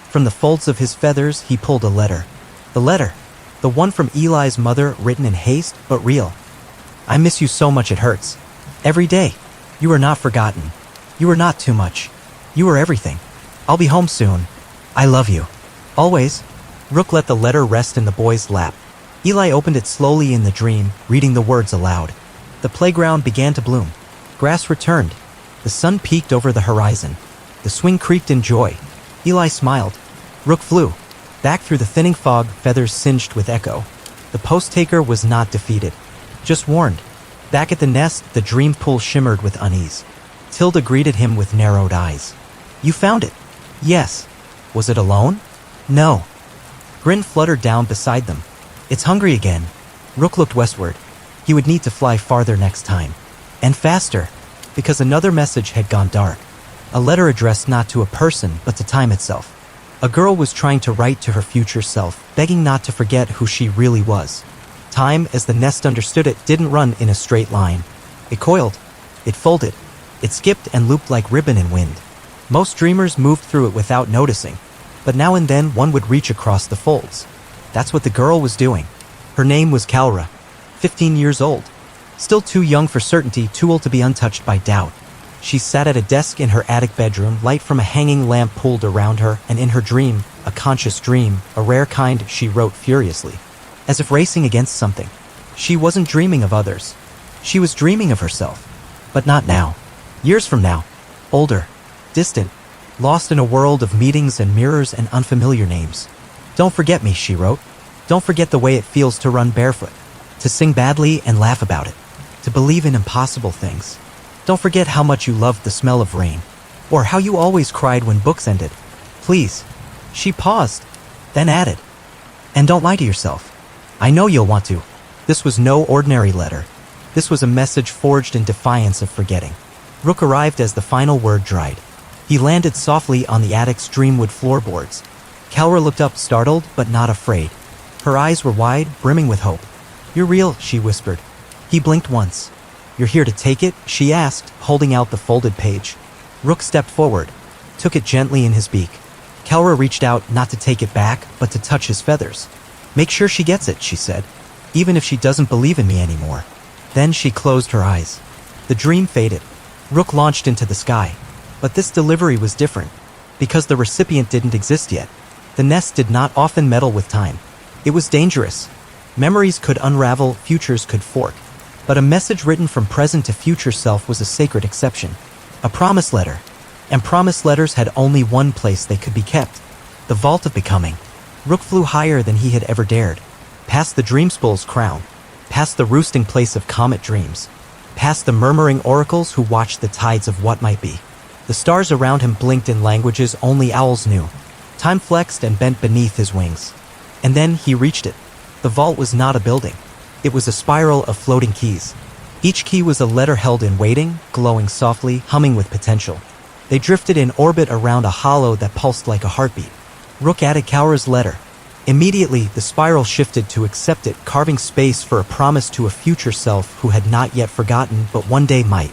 From the folds of his feathers, he pulled a letter. The letter. The one from Eli's mother, written in haste, but real. I miss you so much it hurts. Every day. You are not forgotten. You are not too much. You are everything. I'll be home soon. I love you. Always. Rook let the letter rest in the boy's lap. Eli opened it slowly in the dream, reading the words aloud. The playground began to bloom. Grass returned. The sun peeked over the horizon. The swing creaked in joy. Eli smiled. Rook flew. Back through the thinning fog, feathers singed with echo. The post-taker was not defeated. Just warned. Back at the nest, the dream pool shimmered with unease. Tilda greeted him with narrowed eyes. You found it. Yes. Was it alone? No. Grin fluttered down beside them. It's hungry again. Rook looked westward. He would need to fly farther next time. And faster, because another message had gone dark. A letter addressed not to a person, but to time itself. A girl was trying to write to her future self, begging not to forget who she really was. Time, as the nest understood it, didn't run in a straight line. It coiled. It folded. It skipped and looped like ribbon in wind. Most dreamers moved through it without noticing, but now and then one would reach across the folds. That's what the girl was doing. Her name was Kalra. 15 years old. Still too young for certainty, too old to be untouched by doubt. She sat at a desk in her attic bedroom, light from a hanging lamp pulled around her, and in her dream, a conscious dream, a rare kind, she wrote furiously. As if racing against something. She wasn't dreaming of others. She was dreaming of herself. But not now. Years from now. Older. Distant. Lost in a world of meetings and mirrors and unfamiliar names. Don't forget me, she wrote. Don't forget the way it feels to run barefoot. To sing badly and laugh about it. To believe in impossible things. Don't forget how much you loved the smell of rain. Or how you always cried when books ended. Please. She paused, then added. And don't lie to yourself. I know you'll want to. This was no ordinary letter. This was a message forged in defiance of forgetting. Rook arrived as the final word dried. He landed softly on the attic's dreamwood floorboards. Kalra looked up, startled but not afraid. Her eyes were wide, brimming with hope. You're real, she whispered. He blinked once. You're here to take it? She asked, holding out the folded page. Rook stepped forward, took it gently in his beak. Kalra reached out, not to take it back, but to touch his feathers. Make sure she gets it, she said, even if she doesn't believe in me anymore. Then she closed her eyes. The dream faded. Rook launched into the sky. But this delivery was different, because the recipient didn't exist yet. The nest did not often meddle with time. It was dangerous. Memories could unravel, futures could fork. But a message written from present to future self was a sacred exception. A promise letter. And promise letters had only one place they could be kept. The vault of becoming. Rook flew higher than he had ever dared. Past the dreamspool's crown. Past the roosting place of comet dreams. Past the murmuring oracles who watched the tides of what might be. The stars around him blinked in languages only owls knew. Time flexed and bent beneath his wings. And then he reached it. The vault was not a building. It was a spiral of floating keys. Each key was a letter held in waiting, glowing softly, humming with potential. They drifted in orbit around a hollow that pulsed like a heartbeat. Rook added Kaura's letter. Immediately, the spiral shifted to accept it, carving space for a promise to a future self who had not yet forgotten but one day might.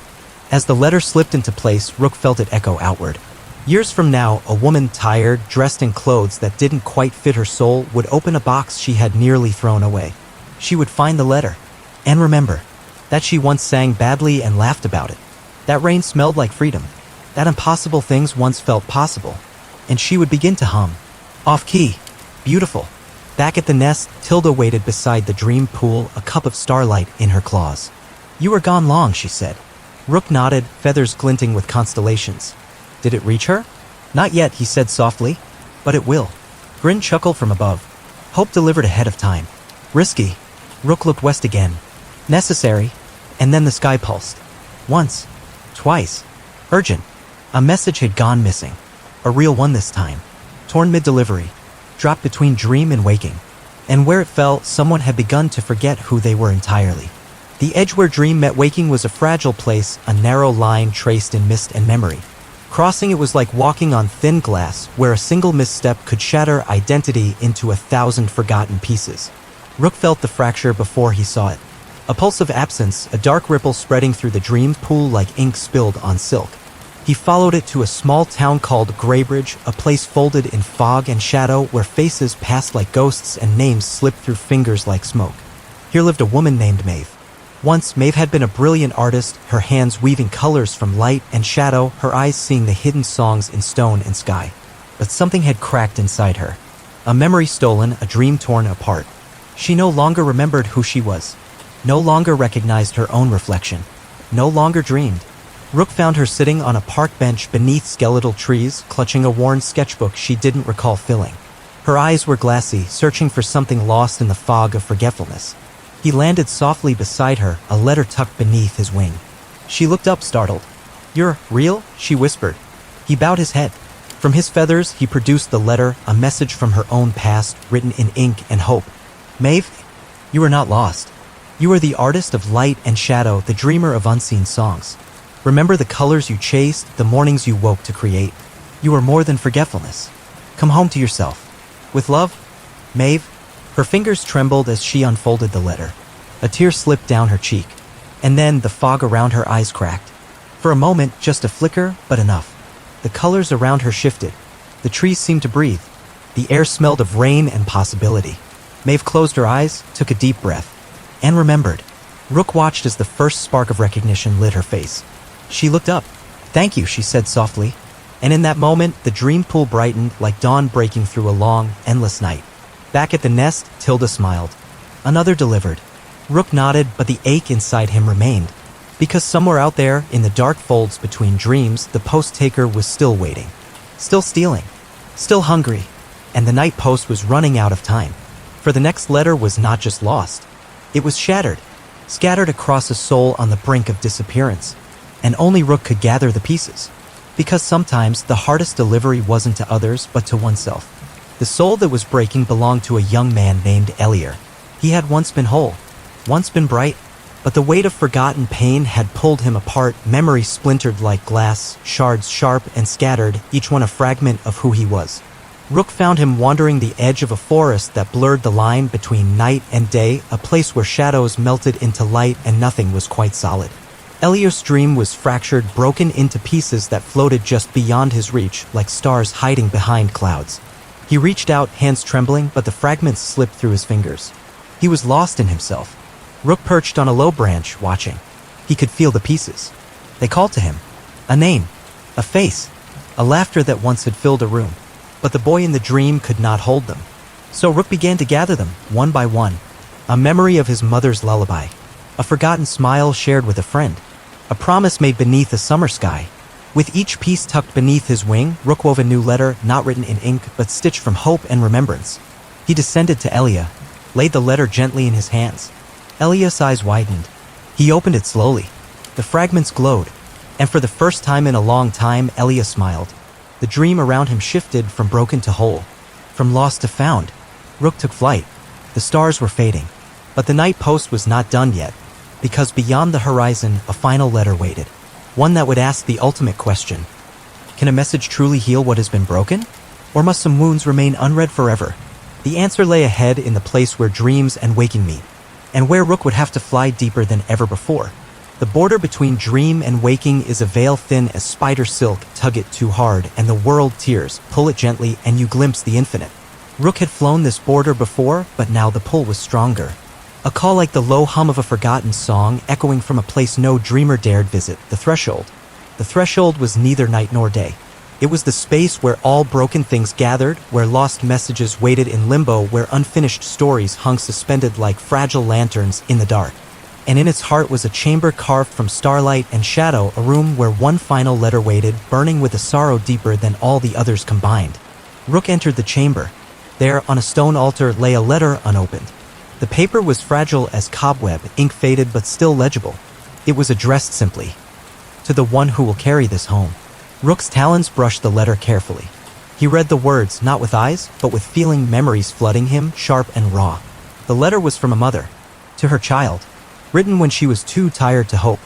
As the letter slipped into place, Rook felt it echo outward. Years from now, a woman tired, dressed in clothes that didn't quite fit her soul, would open a box she had nearly thrown away. She would find the letter. And remember that she once sang badly and laughed about it. That rain smelled like freedom. That impossible things once felt possible. And she would begin to hum. Off-key. Beautiful. Back at the nest, Tilda waited beside the dream pool, a cup of starlight in her claws. You were gone long, she said. Rook nodded, feathers glinting with constellations. Did it reach her? Not yet, he said softly. But it will. Grin chuckled from above. Hope delivered ahead of time. Risky. Rook looked west again. Necessary. And then the sky pulsed. Once. Twice. Urgent. A message had gone missing. A real one this time. Torn mid-delivery. Dropped between dream and waking. And where it fell, someone had begun to forget who they were entirely. The edge where dream met waking was a fragile place, a narrow line traced in mist and memory. Crossing it was like walking on thin glass, where a single misstep could shatter identity into 1,000 forgotten pieces. Rook felt the fracture before he saw it. A pulse of absence, a dark ripple spreading through the dream pool like ink spilled on silk. He followed it to a small town called Greybridge, a place folded in fog and shadow where faces passed like ghosts and names slipped through fingers like smoke. Here lived a woman named Maeve. Once, Maeve had been a brilliant artist, her hands weaving colors from light and shadow, her eyes seeing the hidden songs in stone and sky. But something had cracked inside her. A memory stolen, a dream torn apart. She no longer remembered who she was. No longer recognized her own reflection. No longer dreamed. Rook found her sitting on a park bench beneath skeletal trees, clutching a worn sketchbook she didn't recall filling. Her eyes were glassy, searching for something lost in the fog of forgetfulness. He landed softly beside her, a letter tucked beneath his wing. She looked up, startled. You're real? She whispered. He bowed his head. From his feathers, he produced the letter, a message from her own past, written in ink and hope. Maeve, you are not lost. You are the artist of light and shadow, the dreamer of unseen songs. Remember the colors you chased, the mornings you woke to create. You are more than forgetfulness. Come home to yourself. With love, Maeve. Her fingers trembled as she unfolded the letter. A tear slipped down her cheek. And then the fog around her eyes cracked. For a moment, just a flicker, but enough. The colors around her shifted. The trees seemed to breathe. The air smelled of rain and possibility. Maeve closed her eyes, took a deep breath, and remembered. Rook watched as the first spark of recognition lit her face. She looked up. Thank you, she said softly. And in that moment, the dream pool brightened like dawn breaking through a long, endless night. Back at the nest, Tilda smiled. Another delivered. Rook nodded, but the ache inside him remained. Because somewhere out there, in the dark folds between dreams, the post-taker was still waiting. Still stealing. Still hungry. And the night post was running out of time. For the next letter was not just lost. It was shattered. Scattered across a soul on the brink of disappearance. And only Rook could gather the pieces. Because sometimes the hardest delivery wasn't to others, but to oneself. The soul that was breaking belonged to a young man named Elier. He had once been whole, once been bright, but the weight of forgotten pain had pulled him apart, memories splintered like glass, shards sharp and scattered, each one a fragment of who he was. Rook found him wandering the edge of a forest that blurred the line between night and day, a place where shadows melted into light and nothing was quite solid. Elier's dream was fractured, broken into pieces that floated just beyond his reach, like stars hiding behind clouds. He reached out, hands trembling, but the fragments slipped through his fingers. He was lost in himself. Rook perched on a low branch, watching. He could feel the pieces. They called to him. A name. A face. A laughter that once had filled a room. But the boy in the dream could not hold them. So Rook began to gather them, one by one. A memory of his mother's lullaby. A forgotten smile shared with a friend. A promise made beneath a summer sky. With each piece tucked beneath his wing, Rook wove a new letter, not written in ink, but stitched from hope and remembrance. He descended to Elia, laid the letter gently in his hands. Elia's eyes widened. He opened it slowly. The fragments glowed, and for the first time in a long time, Elia smiled. The dream around him shifted from broken to whole, from lost to found. Rook took flight. The stars were fading, but the night post was not done yet, because beyond the horizon, a final letter waited. One that would ask the ultimate question. Can a message truly heal what has been broken? Or must some wounds remain unread forever? The answer lay ahead in the place where dreams and waking meet, and where Rook would have to fly deeper than ever before. The border between dream and waking is a veil thin as spider silk. Tug it too hard, and the world tears. Pull it gently, and you glimpse the infinite. Rook had flown this border before, but now the pull was stronger. A call like the low hum of a forgotten song, echoing from a place no dreamer dared visit, the threshold. The threshold was neither night nor day. It was the space where all broken things gathered, where lost messages waited in limbo, where unfinished stories hung suspended like fragile lanterns in the dark. And in its heart was a chamber carved from starlight and shadow, a room where one final letter waited, burning with a sorrow deeper than all the others combined. Rook entered the chamber. There, on a stone altar, lay a letter unopened. The paper was fragile as cobweb, ink faded but still legible. It was addressed simply, to the one who will carry this home. Rook's talons brushed the letter carefully. He read the words, not with eyes, but with feeling, memories flooding him, sharp and raw. The letter was from a mother, to her child, written when she was too tired to hope,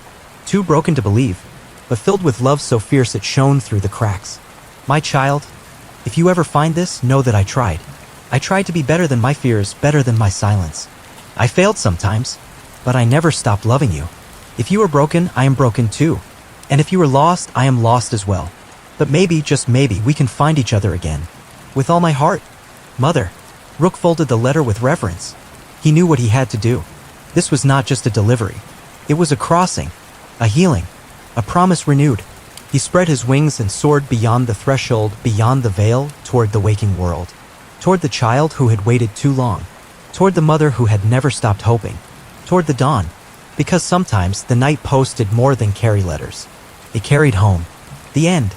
too broken to believe, but filled with love so fierce it shone through the cracks. My child, if you ever find this, know that I tried. I tried to be better than my fears, better than my silence. I failed sometimes, but I never stopped loving you. If you are broken, I am broken too. And if you are lost, I am lost as well. But maybe, just maybe, we can find each other again. With all my heart. Mother. Rook folded the letter with reverence. He knew what he had to do. This was not just a delivery. It was a crossing, a healing, a promise renewed. He spread his wings and soared beyond the threshold, beyond the veil, toward the waking world. Toward the child who had waited too long. Toward the mother who had never stopped hoping. Toward the dawn. Because sometimes the night post did more than carry letters. It carried home. The end.